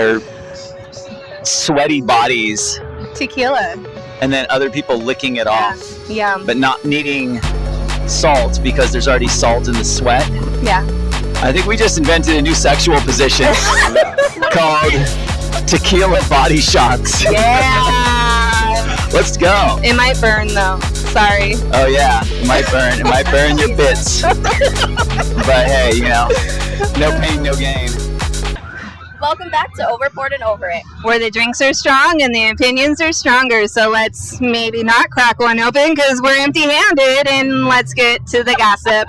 their sweaty bodies. Tequila. And then other people licking it off. Yeah. But not needing salt because there's already salt in the sweat. Yeah. I think we just invented a new sexual position called tequila body shots. Yeah. Let's go. It might burn though. Sorry. Oh yeah, it might burn. It might burn your bits. But hey, no pain, no gain. Welcome back to Overpoured and Over It, where the drinks are strong and the opinions are stronger. So let's maybe not crack one open because we're empty-handed, and let's get to the gossip.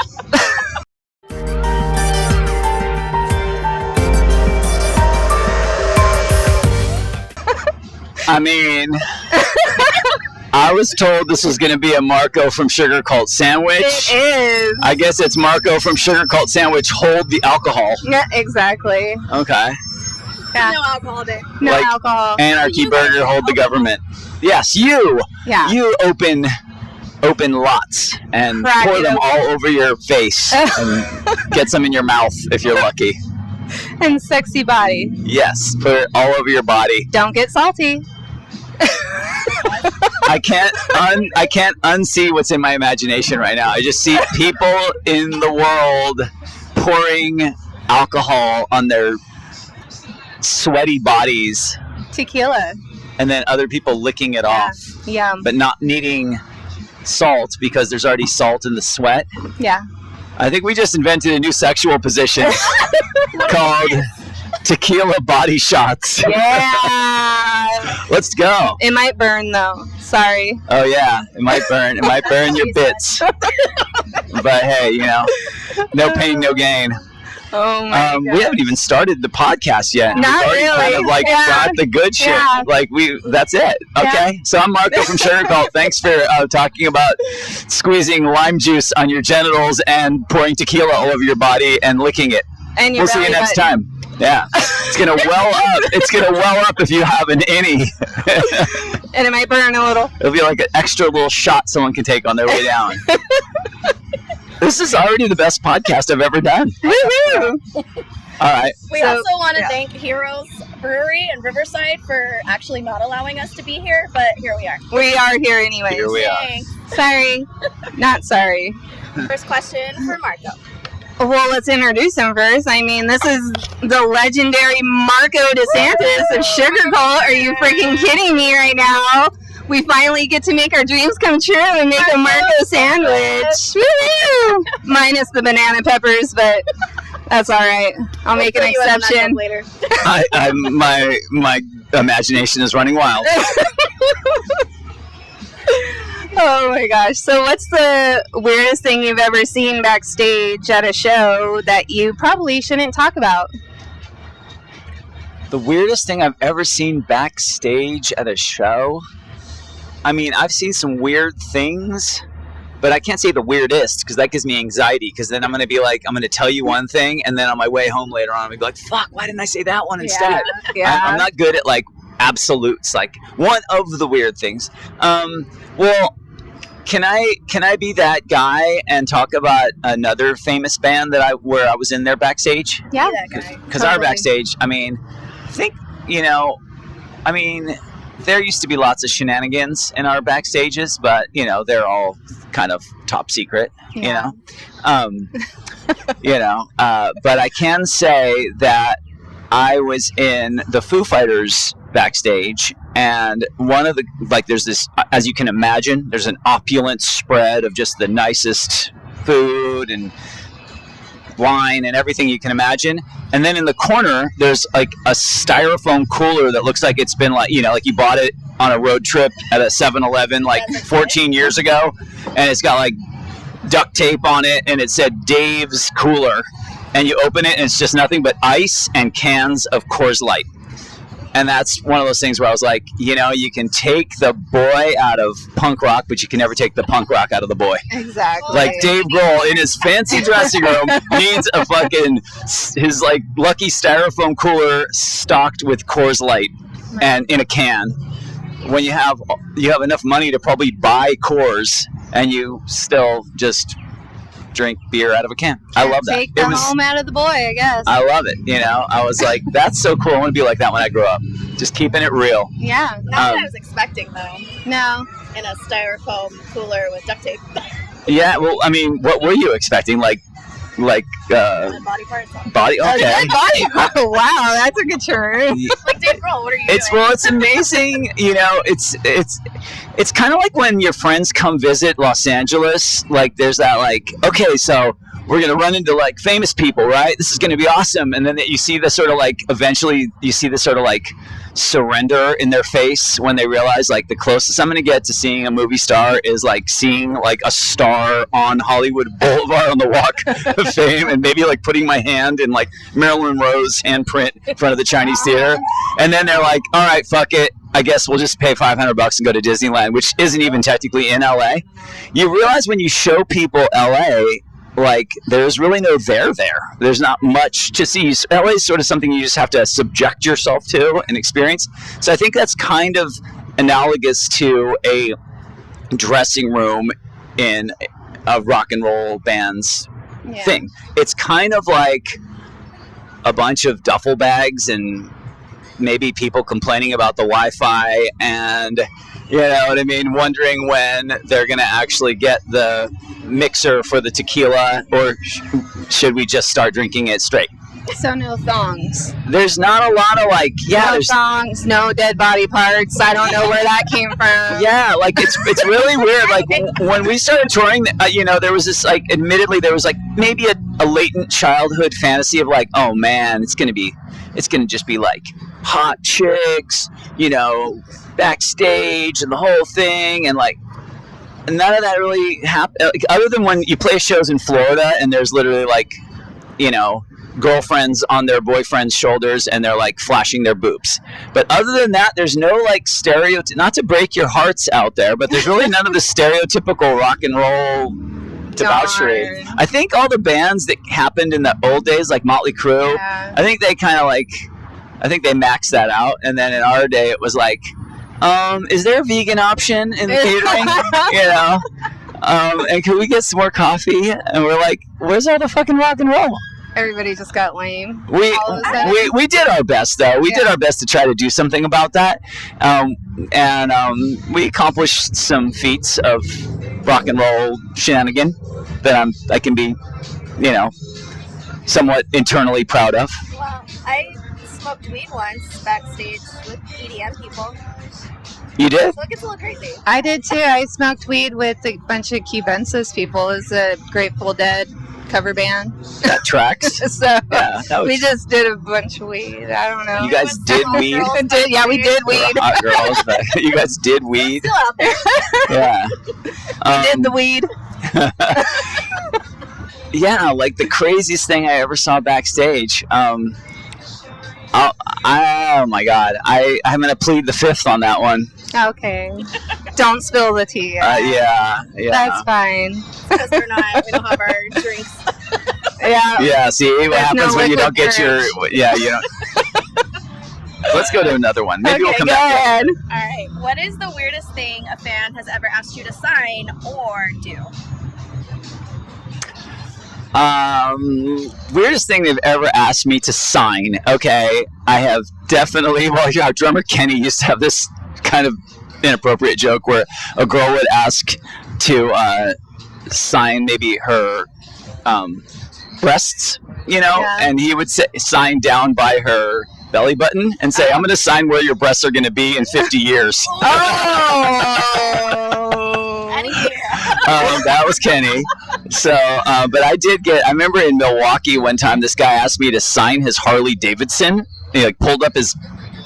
I mean, I was told this was going to be a Marko from Sugarcult sandwich. It is. I guess it's Marko from Sugarcult sandwich. Hold the alcohol. Yeah, exactly. Okay. Yeah. No alcohol day. No Like alcohol. Anarchy Burger, hold the government. Yes, you. Yeah. You open lots and Crack pour it them open. all over your face and get some in your mouth if you're lucky. And sexy body. Yes, put it all over your body. Don't get salty. I can't unsee what's in my imagination right now. I just see people in the world pouring alcohol on their sweaty bodies. Tequila. And then other people licking it off. Yeah. But not needing salt because there's already salt in the sweat. Yeah. I think we just invented a new sexual position called tequila body shots. Yeah. Let's go. It might burn though. Sorry. Oh yeah, it might burn. It might burn your bits. But hey, no pain, no gain. Oh my God. We haven't even started the podcast yet. Not We've already really. kind of got the good shit. Yeah. That's it. Okay. So I'm Marko from Sugarcult. Thanks for talking about squeezing lime juice on your genitals and pouring tequila all over your body and licking it. And your We'll see you belly next button. time. Yeah. It's gonna well up. It's gonna well up if you have an innie. And it might burn a little. It'll be like an extra little shot someone can take on their way down. This is already the best podcast I've ever done. Woohoo! All right. We So, also want to yeah. thank Heroes Brewery in Riverside for actually not allowing us to be here, but here we are. We are here anyways. Here we are. Thanks. Sorry. Not sorry. First question for Marko. Well, let's introduce him first. I mean, this is the legendary Marko DeSantis of Sugarcult. Are you freaking kidding me right now? We finally get to make our dreams come true and make a Marko sandwich. Woo-hoo! Minus the banana peppers, but that's all right. I'll make an We'll fill you in on that exception. later. My imagination is running wild. Oh my gosh. So what's the weirdest thing you've ever seen backstage at a show that you probably shouldn't talk about? The weirdest thing I've ever seen backstage at a show? I mean, I've seen some weird things, but I can't say the weirdest because that gives me anxiety because then I'm going to tell you one thing and then on my way home later on I'm going to be like, fuck, why didn't I say that one instead? Yeah. I'm not good at like absolutes, like one of the weird things. Well, can I be that guy and talk about another famous band where I was in their backstage? Yeah. That guy. Because our backstage, I mean, I think, there used to be lots of shenanigans in our backstages, but, they're all kind of top secret, Yeah. But I can say that I was in the Foo Fighters backstage, and one of the, there's this, as you can imagine, there's an opulent spread of just the nicest food and wine and everything you can imagine. And then in the corner, there's like a styrofoam cooler that looks like it's been like you bought it on a road trip at a 7-Eleven 14 years ago. And it's got like duct tape on it and it said Dave's Cooler. And you open it and it's just nothing but ice and cans of Coors Light. And that's one of those things where I was like, you can take the boy out of punk rock, but you can never take the punk rock out of the boy. Exactly. Like Dave Grohl in his fancy dressing room needs his lucky styrofoam cooler stocked with Coors Light and in a can. When you have enough money to probably buy Coors and you still just drink beer out of a can. I love that. Take the home out of the boy, I guess. I love it. You know, I was like, that's so cool. I want to be like that when I grow up. Just keeping it real. Yeah. Not what I was expecting, though. No. In a styrofoam cooler with duct tape. Yeah, well, I mean, what were you expecting? Like Body parts. body. Okay. Body. Oh, wow, that's a good term. Like Dave Grohl, what are you doing? It's amazing. You know, it's kind of like when your friends come visit Los Angeles. Like, there's that like, okay, so we're gonna run into like famous people, right? This is gonna be awesome. And then you see this sort of like, eventually you see this sort of like surrender in their face when they realize like the closest I'm gonna get to seeing a movie star is like seeing like a star on Hollywood Boulevard on the Walk of Fame, and maybe like putting my hand in like Marilyn Monroe's handprint in front of the Chinese Theater, and then they're like, all right, fuck it, I guess we'll just pay $500 and go to Disneyland, which isn't even technically in LA. You realize when you show people LA, like, there's really no there. There's not much to see. LA is sort of something you just have to subject yourself to and experience. So I think that's kind of analogous to a dressing room in a rock and roll band's thing. It's kind of like a bunch of duffel bags and maybe people complaining about the Wi-Fi and, you know what I mean, wondering when they're going to actually get the mixer for the tequila, or should we just start drinking it straight? So no thongs. There's not a lot of like, no thongs, no dead body parts. I don't know where that came from. Yeah, like it's really weird. Like when we started touring, you know, there was this like, admittedly, there was like maybe a latent childhood fantasy of like, oh man, it's gonna just be like hot chicks, you know, backstage and the whole thing, and like none of that really happened. Like, other than when you play shows in Florida and there's literally like, you know, girlfriends on their boyfriends' shoulders and they're like flashing their boobs. But other than that, there's no like not to break your hearts out there, but there's really none of the stereotypical rock and roll debauchery. I think all the bands that happened in the old days, like Motley Crue, I think they kind of like, I think they maxed that out. And then in our day, it was like, is there a vegan option in the catering? You know? And can we get some more coffee? And we're like, where's all the fucking rock and roll? Everybody just got lame. We did our best, though. We did our best to try to do something about that. And we accomplished some feats of rock and roll shenanigan that I can be, you know, somewhat internally proud of. Well, I smoked weed once backstage with EDM people. You did? So it gets a little crazy. I did too. I smoked weed with a bunch of Cubensis people. It was a Grateful Dead cover band. That tracks. So yeah, we just did a bunch of weed. I don't know. You guys did weed? We did weed. Hot girls, but you guys did weed? Still out there. Yeah. We did the weed. Yeah, like the craziest thing I ever saw backstage. Oh my God, I'm gonna plead the fifth on that one. Okay, don't spill the tea. Yeah. That's fine. Because we don't have our drinks. Yeah. See what happens when you don't get courage. you don't. Let's go to another one. Maybe we'll come go back. ahead. All right. What is the weirdest thing a fan has ever asked you to sign or do? Weirdest thing they've ever asked me to sign. Okay, I have definitely. Well, our drummer Kenny used to have this kind of inappropriate joke where a girl would ask to sign maybe her breasts, you know, and he would sign down by her belly button and say, "I'm going to sign where your breasts are going to be in 50 years." That was Kenny. So, but I remember in Milwaukee one time, this guy asked me to sign his Harley Davidson. He like pulled up his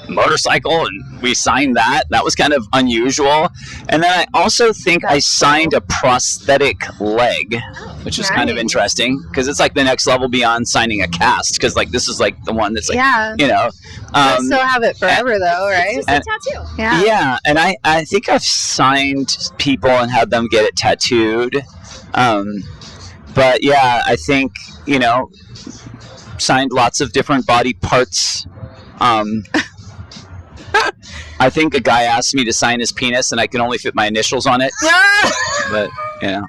motorcycle and we signed that. That was kind of unusual. And then I also think I signed a prosthetic leg, which is kind of interesting because it's like the next level beyond signing a cast, because like this is like the one that's like, you know. I still have it forever though, right? It's just a tattoo. Yeah, and I think I've signed people and had them get it tattooed. But yeah, I think, you know, signed lots of different body parts. I think a guy asked me to sign his penis and I can only fit my initials on it. But, you know,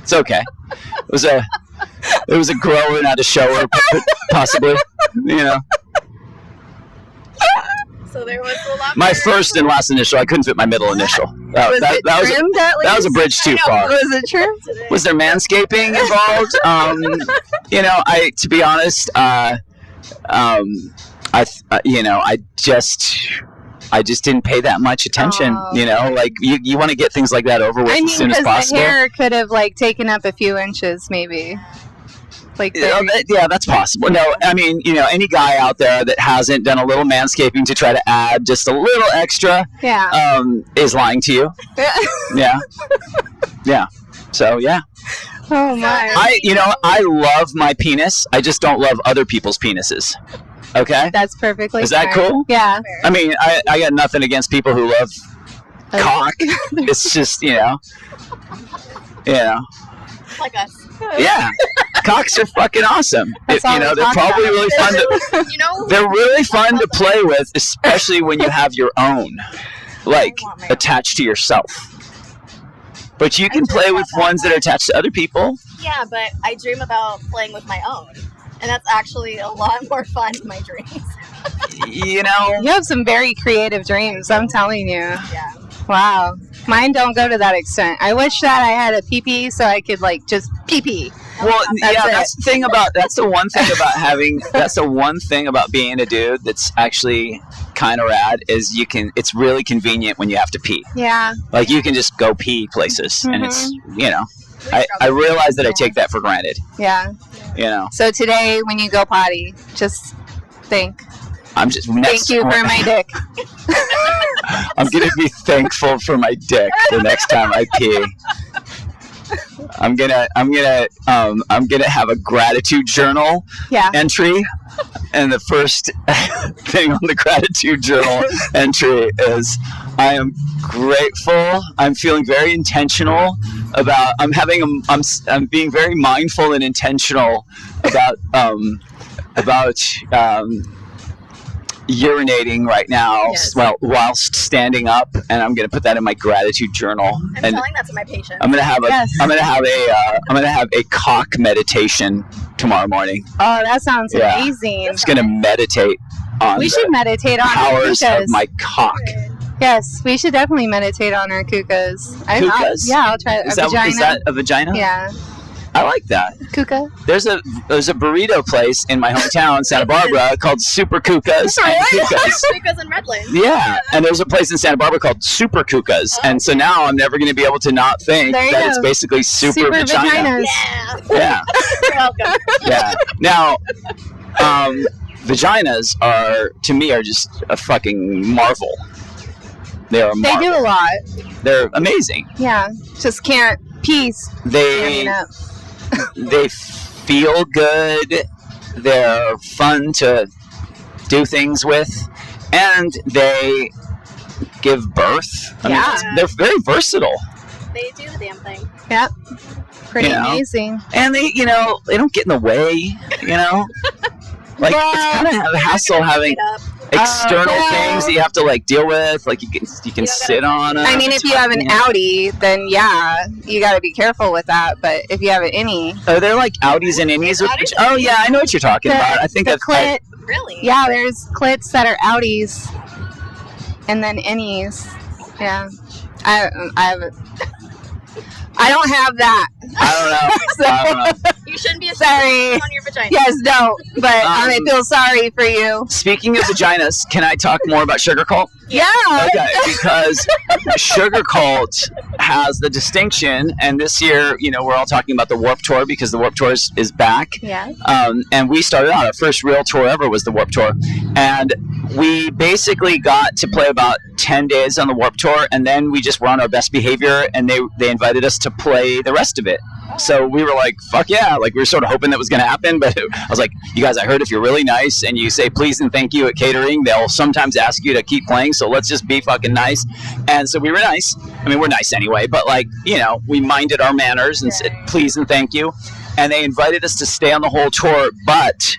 it's okay. It was a grower, not a shower, possibly. You know. So there was a lot. My more. first and last initial. I couldn't fit my middle initial. That was a bridge too far. Was it trimmed? Was there manscaping involved? To be honest, I just didn't pay that much attention. Oh. You want to get things like that over with as soon as possible. The hair could have taken up a few inches, maybe. Yeah, that's possible. No, I mean, any guy out there that hasn't done a little manscaping to try to add just a little extra, is lying to you. Yeah. Yeah. So, yeah. Oh my. I love my penis. I just don't love other people's penises. Okay? That's perfectly Is that fair. cool? Yeah. I mean, I got nothing against people who love cock. It's just, Like us. Yeah. Cocks are fucking awesome. That's all they're we talk probably about. really fun to They're really fun to play with, especially when you have your own attached to yourself. But you can play with ones that are attached to other people. Yeah, but I dream about playing with my own. And that's actually a lot more fun in my dreams. You have some very creative dreams, I'm telling you. Yeah. Wow. Mine don't go to that extent. I wish that I had a pee-pee so I could just pee-pee. Well, that's the one thing about being a dude that's actually kind of rad is it's really convenient when you have to pee. Yeah. You can just go pee places and it's, I realize that I take that for granted. Yeah. So today when you go potty, just think. Thank you for my dick. I'm gonna be thankful for my dick the next time I pee. I'm gonna have a gratitude journal entry, and the first thing on the gratitude journal entry is I am grateful. I'm feeling very intentional about. I'm being very mindful and intentional about urinating right now whilst standing up, and I'm going to put that in my gratitude journal. I'm telling that to my patients. I'm going to have a cock meditation tomorrow morning. Oh, that sounds amazing. I'm just going to meditate on we should meditate on powers of my cock. Yes, we should definitely meditate on our kukas. I'll try it. Is that a vagina? Yeah. I like that. Kuka. There's a burrito place in my hometown, Santa Barbara, called Super Kukas. Kukas in Redlands. Yeah, and there's a place in Santa Barbara called Super Kukas, and so now I'm never going to be able to not think that it's basically super vagina. Vaginas. Yeah. You're welcome. Yeah. Now, vaginas are just a fucking marvel. They are a marvel. They do a lot. They're amazing. Yeah, just can't peace. They feel good. They're fun to do things with, and they give birth. I mean, they're very versatile. They do the damn thing. Yep. Pretty amazing. And they don't get in the way. It's kind of a hassle having external things that you have to deal with. You can sit on them. I mean, if you have an Audi, then you got to be careful with that. But if you have an innie, are there Audis and innies? Oh yeah, I know what you're talking about. I think that's clit. Really? Yeah, there's clits that are Audis, and then innies. Yeah, I don't have that. I don't know. You shouldn't be sorry on your vagina. Yes, don't. But I feel sorry for you. Speaking of vaginas, can I talk more about Sugarcult? Yeah. Okay, because Sugarcult has the distinction, and this year, we're all talking about the Warped Tour because the Warped Tour is back. Yeah. And we started out, our first real tour ever was the Warped Tour. And we basically got to play about 10 days on the Warped Tour, and then we just were on our best behavior, and they invited us to play the rest of it. So we were like, fuck yeah. We were sort of hoping that was going to happen, but I was like, you guys, I heard if you're really nice and you say please and thank you at catering, they'll sometimes ask you to keep playing, so let's just be fucking nice. And so we were nice. I mean, we're nice anyway, but we minded our manners and said please and thank you. And they invited us to stay on the whole tour, but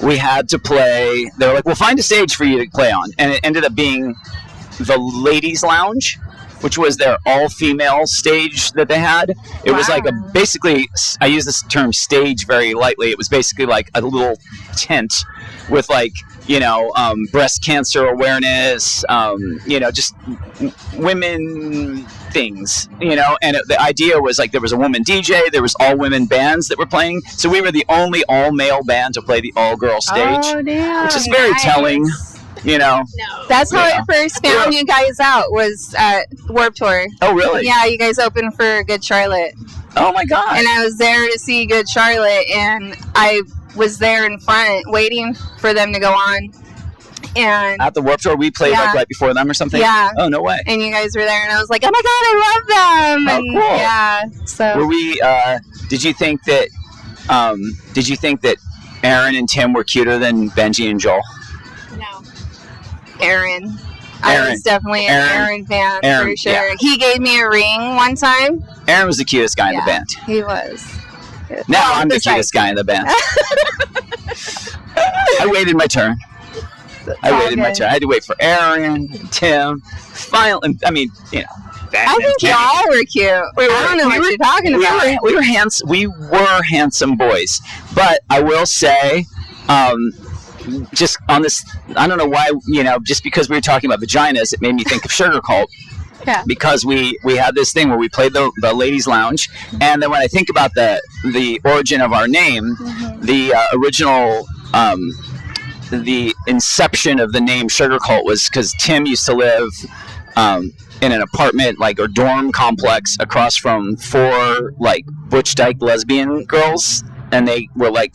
we had to play. They were like, we'll find a stage for you to play on. And it ended up being the ladies' lounge. which was their all-female stage that they had. It was like basically, I use this term stage very lightly. It was basically like a little tent with like, breast cancer awareness, just women things, and the idea was like there was a woman DJ, there was all women bands that were playing, so we were the only all-male band to play the all-girl stage, which is very telling. No. That's how I first found you guys out, was at Warped Tour. Oh, really? Yeah, you guys opened for Good Charlotte. Oh, my God. And I was there to see Good Charlotte, and I was there in front waiting for them to go on. And at the Warped Tour, we played like right before them or something? Yeah. Oh, no way. And you guys were there, and I was like, oh, my God, I love them. Oh, and cool. Yeah, so. Were we, did you think that Aaron and Tim were cuter than Benji and Joel? No. Aaron. I was definitely an Aaron fan, for sure. Yeah. He gave me a ring one time. Aaron was the cutest guy in the band. He was. Now I'm the cutest guy in the band. I waited my turn. I had to wait for Aaron, Tim. Finally, I think y'all were cute. I don't know what you're talking about. We were handsome boys. But I will say, just on this, I don't know why, just because we were talking about vaginas, it made me think of Sugarcult. Yeah. Because we had this thing where we played the ladies' lounge, and then when I think about the origin of our name, the original, the inception of the name Sugarcult was because Tim used to live in an apartment or dorm complex across from 4 butch dyke lesbian girls. And they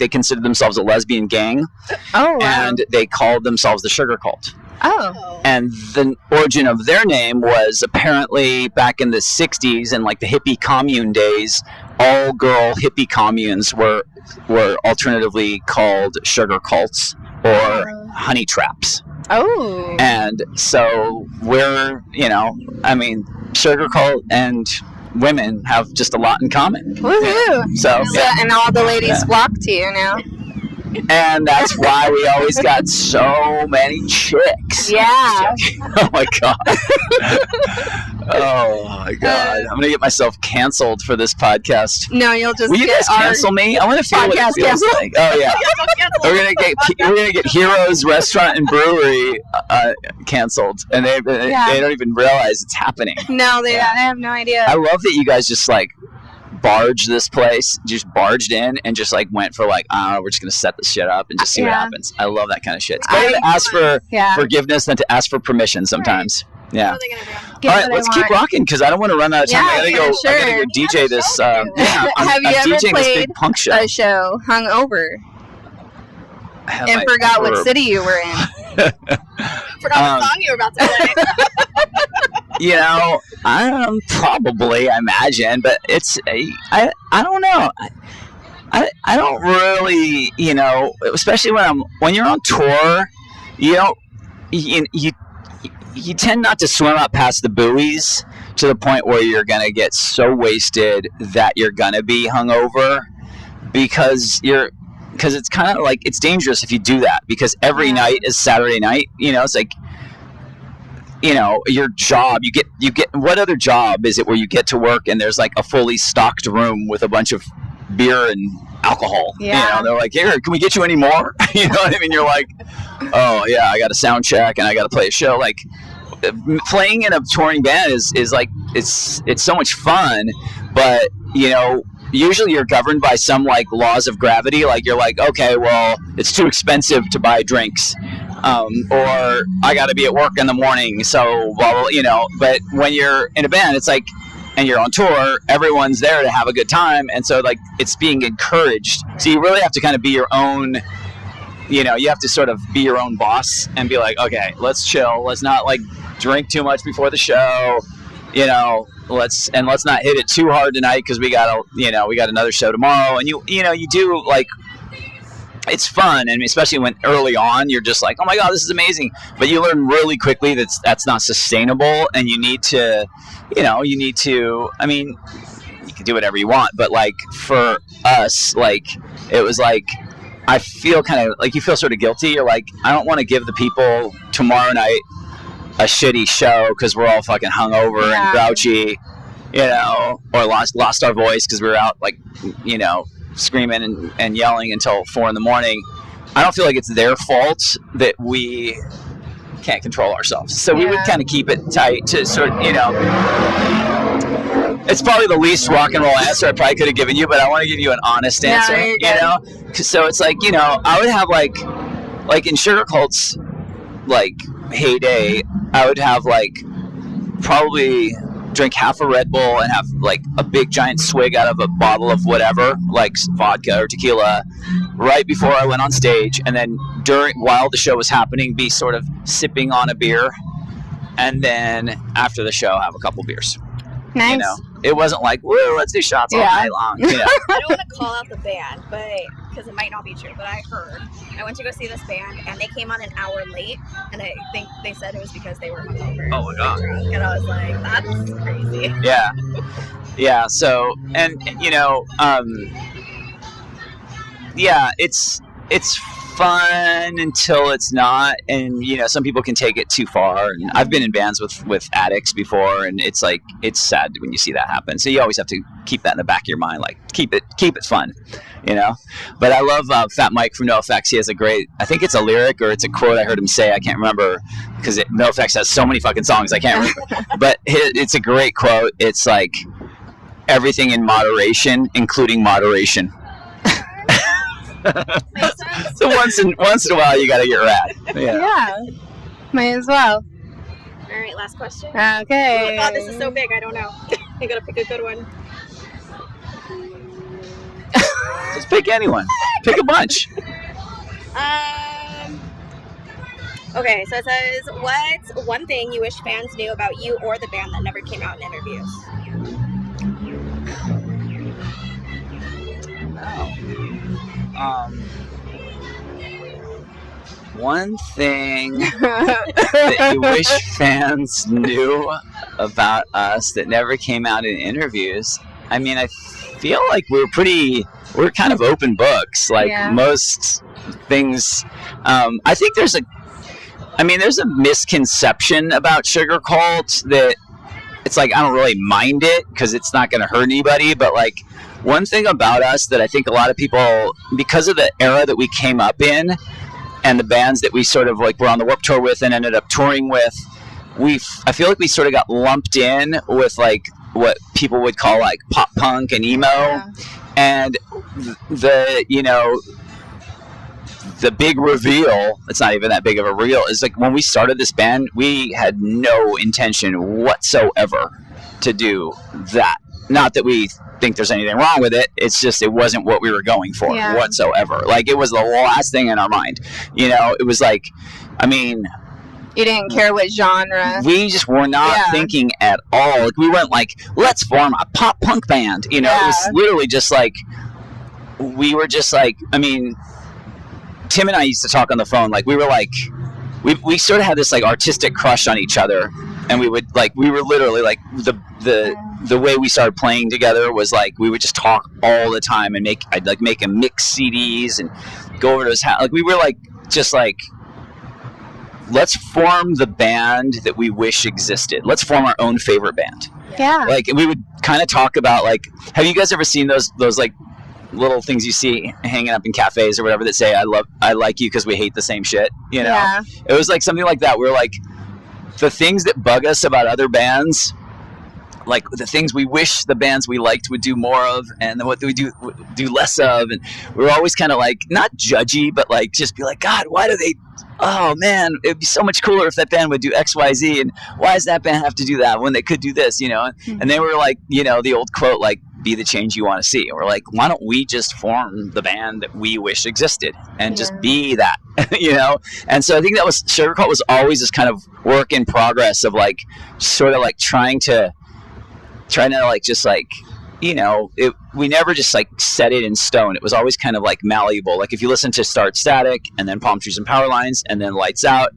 considered themselves a lesbian gang. Oh, wow. And they called themselves the Sugarcult. Oh. And the origin of their name was apparently back in the 60s and the hippie commune days, all girl hippie communes were alternatively called sugar cults or honey traps. Oh. And so we're, Sugar Cult and women have just a lot in common. Woohoo! So and all the ladies flock to you now. And that's why we always got so many chicks. Yeah. Oh my God. Oh my God. I'm gonna get myself canceled for this podcast. No, you'll just. Will you guys cancel me? I want to feel what it feels like. Oh yeah. We're gonna get Heroes Restaurant and Brewery canceled, and they don't even realize it's happening. No, they have no idea. I love that you guys just barged this place, just barged in and just went for I don't know, we're just gonna set this shit up and just see what happens. I love that kind of shit. It's better to ask for forgiveness than to ask for permission sometimes. Right. Yeah. What are they gonna do? All right, let's keep rocking because I don't want to run out of time. I gotta go DJ this. Have you ever played punk show. a show hungover and forgot what city you were in? Forgot what song you were about to play. Probably, I imagine, but it's I don't know. I don't really, especially when you're on tour, you tend not to swim up past the buoys to the point where you're gonna get so wasted that you're gonna be hungover because it's kind of it's dangerous if you do that because every night is Saturday night. It's your job, you get what other job is it where you get to work and there's a fully stocked room with a bunch of beer and alcohol? They're here, can we get you any more? You know what I mean? You're oh yeah, I got a sound check and I got to play a show. Playing in a touring band is it's so much fun, but usually you're governed by some laws of gravity. You're okay, well, it's too expensive to buy drinks. Or I got to be at work in the morning, so But when you're in a band, it's and you're on tour, everyone's there to have a good time, and so it's being encouraged. So you really have to kind of be your own. You have to sort of be your own boss and be okay, let's chill. Let's not drink too much before the show. Let's not hit it too hard tonight because we got another show tomorrow, and you do it's fun, and especially when early on you're just oh my God, this is amazing, but you learn really quickly that's not sustainable, and you need to I mean, you can do whatever you want, but for us, it was I feel kind of you feel sort of guilty. You're I don't want to give the people tomorrow night a shitty show because we're all fucking hungover and grouchy, or lost our voice because we were out like, screaming and yelling until 4 a.m. I don't feel like it's their fault that we can't control ourselves. So we would kind of keep it tight to sort of, it's probably the least rock and roll answer I probably could have given you, but I want to give you an honest answer, So it's like, I would have like in Sugarcult's like heyday, I would have like probably drink half a Red Bull and have like a big giant swig out of a bottle of whatever, like vodka or tequila, right before I went on stage, and then while the show was happening, be sort of sipping on a beer, and then after the show have a couple beers. Nice. It wasn't like, woo, let's do shots all night long. I don't want to call out the band, but because it might not be true, but I heard. I went to go see this band, and they came on an hour late, and I think they said it was because they were hungover. Oh my God. And I was like, that's crazy. Yeah. Yeah, so, and it's fun until it's not, and some people can take it too far, and I've been in bands with addicts before, and it's like, it's sad when you see that happen, so you always have to keep that in the back of your mind, like keep it fun, but I love Fat Mike from NoFX. He has a great, I think it's a lyric or it's a quote I heard him say, I can't remember, because NoFX has so many fucking songs I can't remember, but it's a great quote. It's like, everything in moderation, including moderation. So once in a while you gotta get rad. Yeah. Might as well. All right, last question. Okay. Oh my God, this is so big. I don't know. I gotta pick a good one. Just pick anyone. Pick a bunch. Okay, so it says, what's one thing you wish fans knew about you or the band that never came out in interviews? One thing that you wish fans knew about us that never came out in interviews. I mean, I feel like we're kind of open books. Like most things, I think there's a misconception about Sugarcult that it's like, I don't really mind it because it's not going to hurt anybody, but like, one thing about us that I think a lot of people, because of the era that we came up in and the bands that we sort of like were on the Warped Tour with and ended up touring with, I feel like we sort of got lumped in with like what people would call like pop punk and emo, and the big reveal, it's not even that big of a reveal, is like when we started this band, we had no intention whatsoever to do that. Not that we think there's anything wrong with it, it's just it wasn't what we were going for whatsoever. Like, it was the last thing in our mind. It was like, I mean, you didn't care what genre. We just were not thinking at all. Like, we weren't like, let's form a pop punk band. It was literally just like, we were just like, I mean, Tim and I used to talk on the phone. Like, we were like, we sort of had this like artistic crush on each other, and we were literally like the way we started playing together was like, we would just talk all the time, and I'd make him mix CDs and go over to his house. Like, we were like, just like, let's form the band that we wish existed. Let's form our own favorite band. Yeah. Like, we would kind of talk about, like, have you guys ever seen those like little things you see hanging up in cafes or whatever that say, I like you because we hate the same shit, Yeah. It was like something like that. We're like, the things that bug us about other bands, like the things we wish the bands we liked would do more of, and then what we do less of, and we were always kind of like, not judgy, but like, just be like, God, why do they, oh man, it'd be so much cooler if that band would do XYZ, and why does that band have to do that when they could do this, Mm-hmm. And they were like, the old quote, like, be the change you want to see. And we're like, why don't we just form the band that we wish existed and just be that, And so I think that was, Sugarcult was always this kind of work in progress of like, sort of like trying to like, just like, we never just like set it in stone. It was always kind of like malleable. Like, if you listen to Start Static and then Palm Trees and Power Lines and then Lights Out,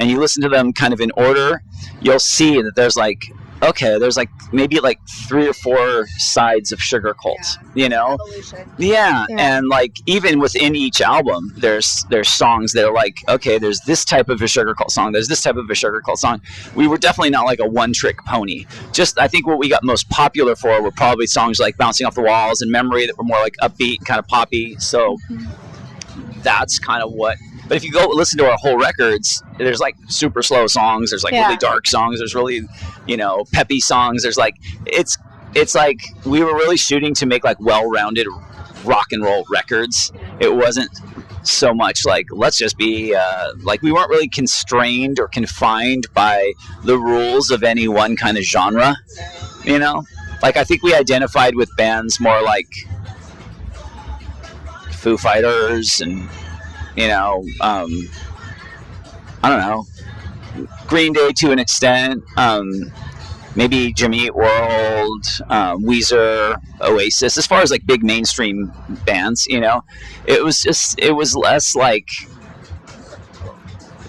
and you listen to them kind of in order, you'll see that there's like okay, there's like maybe like 3 or 4 sides of Sugarcult, you know? Evolution. Yeah, and like even within each album, there's songs that are like, okay, there's this type of a Sugarcult song, there's this type of a Sugarcult song. We were definitely not like a one-trick pony. Just I think what we got most popular for were probably songs like Bouncing Off the Walls and Memory that were more like upbeat and kind of poppy. So that's kind of what. But if you go listen to our whole records, there's like super slow songs, there's like really dark songs, there's really, you know, peppy songs. There's like it's like we were really shooting to make like well-rounded rock and roll records. It wasn't so much like let's just be like we weren't really constrained or confined by the rules of any one kind of genre, you know? Like I think we identified with bands more like Foo Fighters and, you know, I don't know, Green Day to an extent, maybe Jimmy Eat World, Weezer, Oasis. As far as like big mainstream bands, you know, it was less like,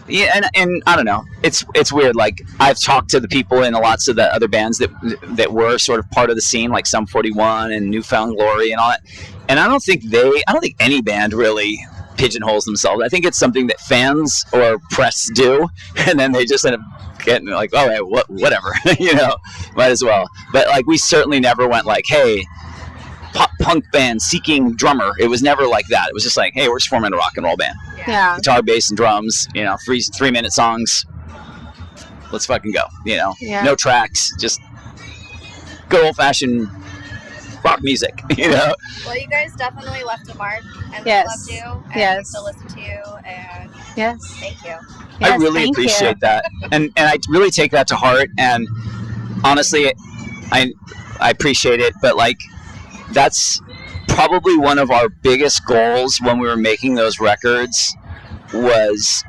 yeah, and I don't know. It's weird. Like I've talked to the people in lots of the other bands that were sort of part of the scene, like Sum 41 and Newfound Glory and all that. And I don't think any band really pigeonholes themselves. I think it's something that fans or press do, and then they just end up getting like, all right, whatever, you know, might as well. But like, we certainly never went like, hey, pop punk band seeking drummer. It was never like that. It was just like, hey, we're just forming a rock and roll band. Yeah. Guitar, bass, and drums. You know, 3-minute songs. Let's fucking go. You know, no tracks, just good old fashioned rock music, you know? Well, you guys definitely left a mark, and we Yes. loved you, and Yes. we still listen to you, and thank you. I really appreciate that, and I really take that to heart. And honestly, I appreciate it, but like that's probably one of our biggest goals when we were making those records was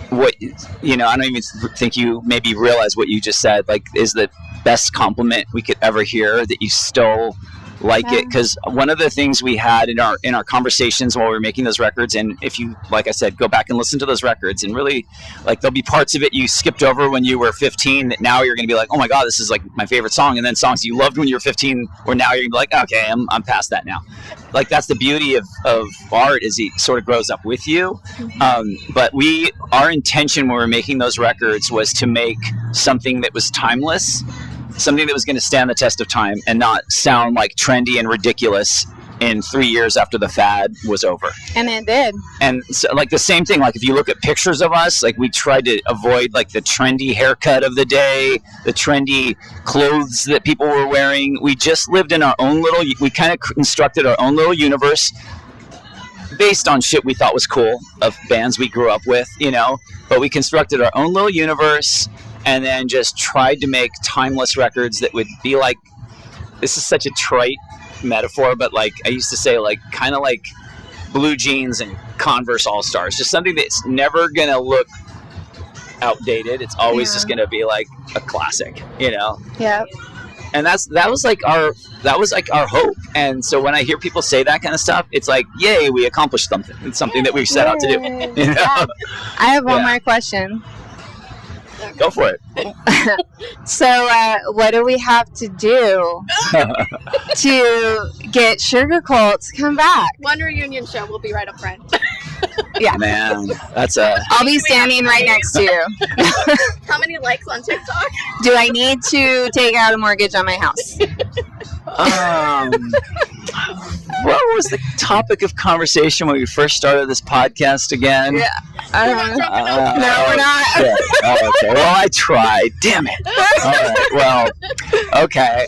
what, you know, I don't even think you maybe realize what you just said, like, is the best compliment we could ever hear that you still like it. Because one of the things we had in our conversations while we were making those records, and if you, like I said, go back and listen to those records, and really, like, there'll be parts of it you skipped over when you were 15 that now you're going to be like, oh my god, this is like my favorite song. And then songs you loved when you were 15 where now you're going to be like, okay, I'm past that now. Like, that's the beauty of art, is it sort of grows up with you. But our intention when we were making those records was to make something that was timeless, something that was going to stand the test of time and not sound like trendy and ridiculous in 3 years after the fad was over. And it did. And so, like, the same thing, like, if you look at pictures of us, like, we tried to avoid, like, the trendy haircut of the day, the trendy clothes that people were wearing. We just lived in our own we kind of constructed our own little universe based on shit we thought was cool of bands we grew up with, you know, but we constructed our own little universe and then just tried to make timeless records that would be like, this is such a trite metaphor, but like I used to say, like, kind of like blue jeans and Converse All-Stars, just something that's never gonna look outdated. It's always just gonna be like a classic, you know. Yeah. And that was like our hope. And so when I hear people say that kind of stuff, it's like, yay, we accomplished something. It's something that we set out to do. You know? I have one more question. Go for it. So, what do we have to do to get Sugarcult to come back? One reunion show. We'll be right up front. Yeah. Man, I'll be standing right next to you. How many likes on TikTok? Do I need to take out a mortgage on my house? What was the topic of conversation when we first started this podcast again? Yeah. No, we're not. Oh, okay. Well, I tried. Damn it. All right. Well, okay.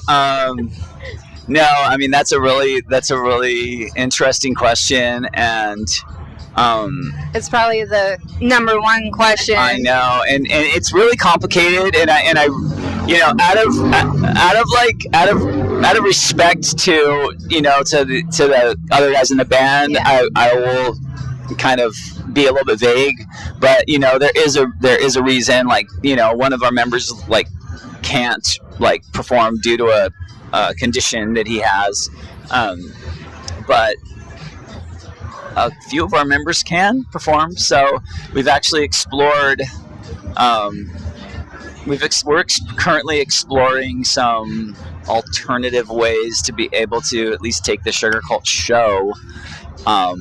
No, I mean, that's a really interesting question, and it's probably the number one question. I know, and it's really complicated, and I you know, out of respect to, you know, to the other guys in the band, I will kind of be a little bit vague, but you know, there is a reason, like, you know, one of our members like can't like perform due to a condition that he has, but a few of our members can perform, so we've actually explored we're currently exploring some alternative ways to be able to at least take the Sugarcult show out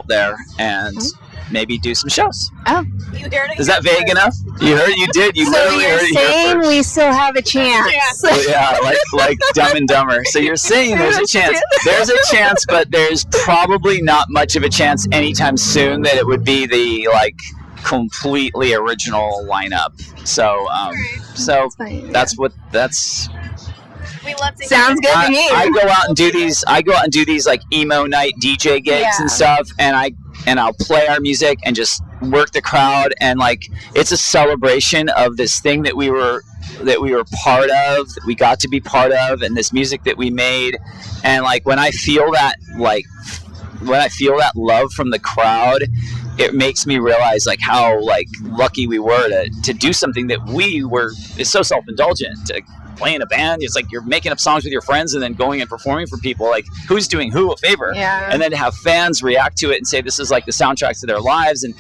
there and maybe do some shows. Oh, You heard it. Is that vague enough? You heard it. You did. You so literally you're heard it here saying first. we still have a chance? Yeah, like Dumb and Dumber. So you're saying there's a chance. There's a chance, but there's probably not much of a chance anytime soon that it would be the completely original lineup. So that's. We love to Sounds good to me. I go out and do these. I go out and do these like emo night DJ gigs and stuff, and I'll play our music and just work the crowd, and like it's a celebration of this thing that we were part of, that we got to be part of, and this music that we made. And like when I feel that love from the crowd, it makes me realize like how like lucky we were to do something that is so self-indulgent. To play in a band, it's like you're making up songs with your friends and then going and performing for people. Like who's doing who a favor? Yeah. And then to have fans react to it and say this is like the soundtrack to their lives, and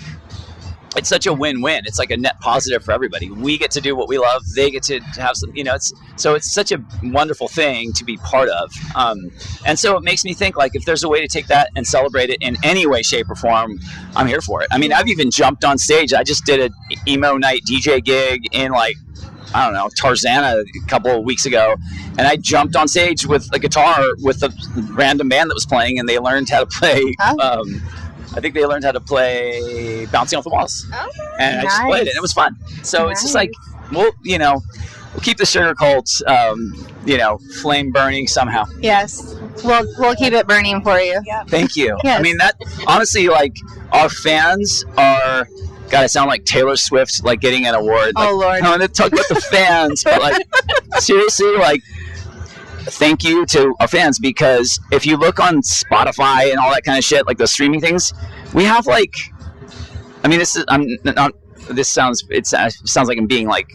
it's such a win-win. It's like a net positive for everybody. We get to do what we love. They get to have some, it's such a wonderful thing to be part of. And so it makes me think like if there's a way to take that and celebrate it in any way, shape, or form, I'm here for it. I mean, I've even jumped on stage. I just did an emo night DJ gig in like, I don't know, Tarzana a couple of weeks ago, and I jumped on stage with a guitar with a random band that was playing, and they learned how to play. I think they learned how to play Bouncing Off the Walls, and I just played it. And it was fun. So it's just like, we'll keep the Sugarcult, flame burning somehow. Yes, we'll keep it burning for you. Yeah. Thank you. Yes. I mean, that honestly, like our fans are. God, I sound like Taylor Swift, like getting an award. Like, Oh, Lord. I want to talk about the fans, but like seriously, like thank you to our fans, because if you look on Spotify and all that kind of shit, like those streaming things, we have like, I mean, it sounds like I'm being like,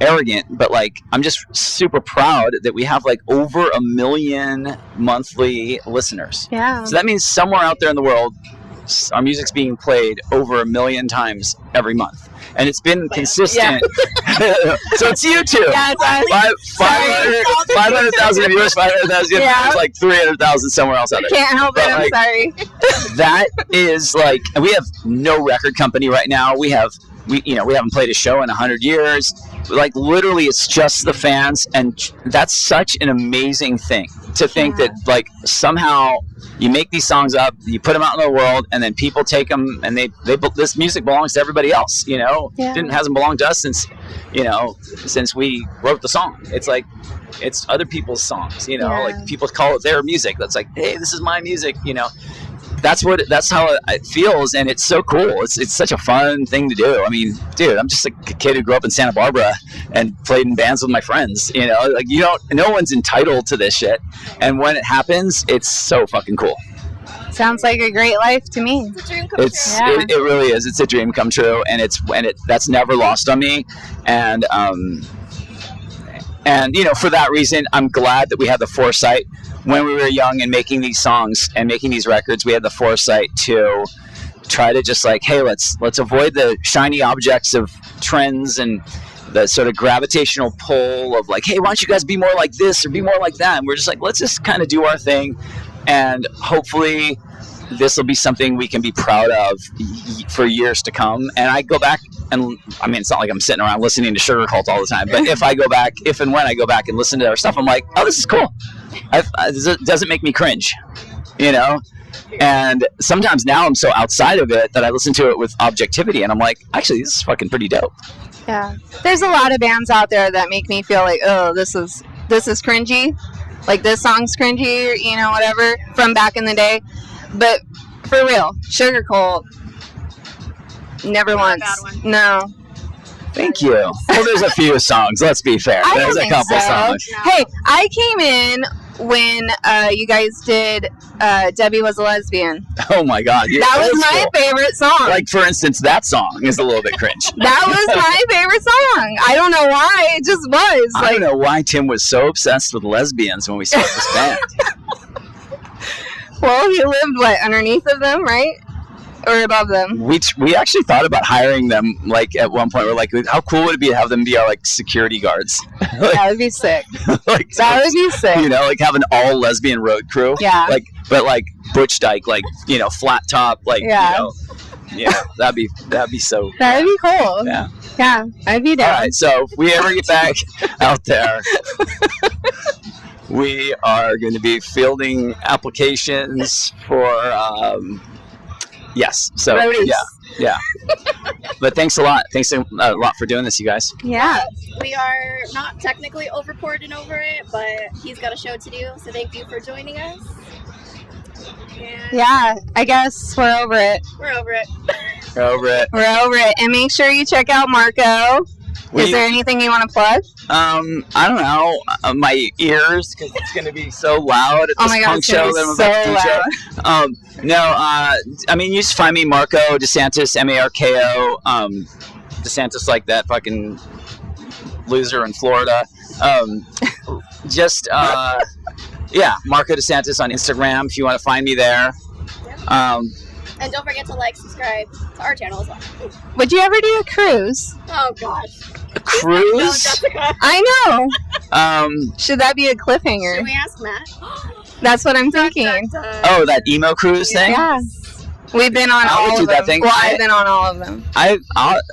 arrogant, but like I'm just super proud that we have like over 1 million monthly listeners. Yeah. So that means somewhere out there in the world, our music's being played over 1 million times every month, and it's been consistent. So it's you two. Yeah, it's us. 500,000 viewers, 500,000 viewers, Yeah. like 300,000 somewhere else out there. Can't help it. But, I'm like, sorry. That is like, we have no record company right now. We haven't played a show in 100 years. Like literally, it's just the fans, and that's such an amazing thing to think that like somehow you make these songs up, you put them out in the world, and then people take them, and this music belongs to everybody else. Hasn't belonged to us since we wrote the song. It's like it's other people's songs. Like people call it their music. That's like, hey, this is my music. That's how it feels, and it's so cool. It's such a fun thing to do. I mean, dude, I'm just like a kid who grew up in Santa Barbara and played in bands with my friends. Like no one's entitled to this shit, and when it happens, it's so fucking cool. Sounds like a great life to me. It's a dream come true. It really is. It's a dream come true, and that's never lost on me, and for that reason, I'm glad that we had the foresight when we were young and making these songs and making these records. We had the foresight to try to just like, hey, let's avoid the shiny objects of trends and the sort of gravitational pull of like, hey, why don't you guys be more like this or be more like that? And we're just like, let's just kind of do our thing, and hopefully this will be something we can be proud of for years to come. And I go back, and I mean, it's not like I'm sitting around listening to Sugarcult all the time, but if and when I go back and listen to our stuff, I'm like, oh, this is cool. It doesn't make me cringe, And sometimes now I'm so outside of it that I listen to it with objectivity, and I'm like, actually, this is fucking pretty dope. Yeah. There's a lot of bands out there that make me feel like, oh, this is cringy. Like this song's cringy, or, whatever, from back in the day. But for real, Sugarcult, never once. Not a bad one. No. Thank you. Well, there's a few songs. Let's be fair. I There's don't a think couple so. songs. No. Hey, I came in when you guys did Debbie Was a Lesbian. Oh my God. That was my favorite song. Like, for instance, that song is a little bit cringe. That was my favorite song. I don't know why. It just was. I don't know why Tim was so obsessed with lesbians when we started this band. Well, he lived, underneath of them, right? or above them? We actually thought about hiring them. Like at one point, we're like, how cool would it be to have them be our like security guards? That would be sick. Like That would be sick. you know, like have an all lesbian road crew. Yeah. Like, but like Butch Dyke, like you know, flat top, like Yeah. you know, yeah, that'd be so. That would be cool. Yeah. Yeah, I'd be down. All right, so if we ever get back out there, we are going to be fielding applications for, yes. So, Roadies. yeah. But thanks a lot. Thanks a lot for doing this, you guys. Yeah. We are not technically overpoured and over it, but he's got a show to do, so thank you for joining us. And Yeah, I guess we're over it. we're over it. We're over it. We're over it. And make sure you check out Marko. Is there anything you want to plug? I don't know, my ears, because it's going to be so loud at Oh this my God, punk it's gonna show be that I'm so about to DJ. No, I mean, you just find me Marko DeSantis, Marko, DeSantis like that fucking loser in Florida. Yeah, Marko DeSantis on Instagram if you want to find me there. And don't forget to like, subscribe to our channel as well. Would you ever do a cruise? Oh gosh. A No, cruise? Jessica. I know. Should that be a Should cliffhanger? we ask Matt? That's what I'm thinking. Oh, that emo cruise thing? Yeah. We've been on I would all do of that them. thing. Well, I've been on all of them.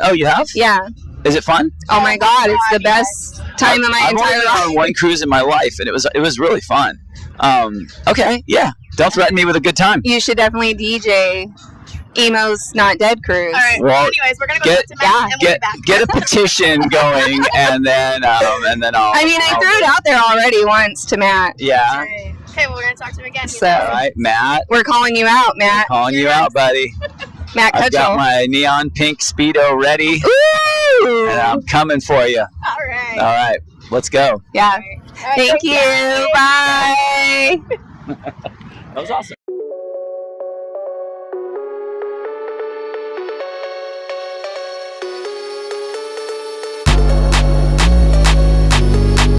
Oh, you have? Yeah. Is it fun? Oh my God, it's the God, best time of my I've only entire been on life. one cruise in my life, and it was really fun. Okay, yeah. Don't threaten me with a good time. You should definitely DJ Emo's Not Dead cruise. All right. Well, Anyways, we're gonna go get- talk to Matt and we'll be back. Get a petition going, and then I'll. I mean, I threw it out there already once to Matt. All Yeah. right. Okay, well, we're gonna talk to him again. He's So- All right, Matt. We're calling you out, Matt. Calling you out, buddy. Matt I've got Cutchell. my neon pink Speedo ready, Ooh! and I'm coming for you. All right. All right, let's go. Yeah. All right, Thank you. Bye. That was awesome.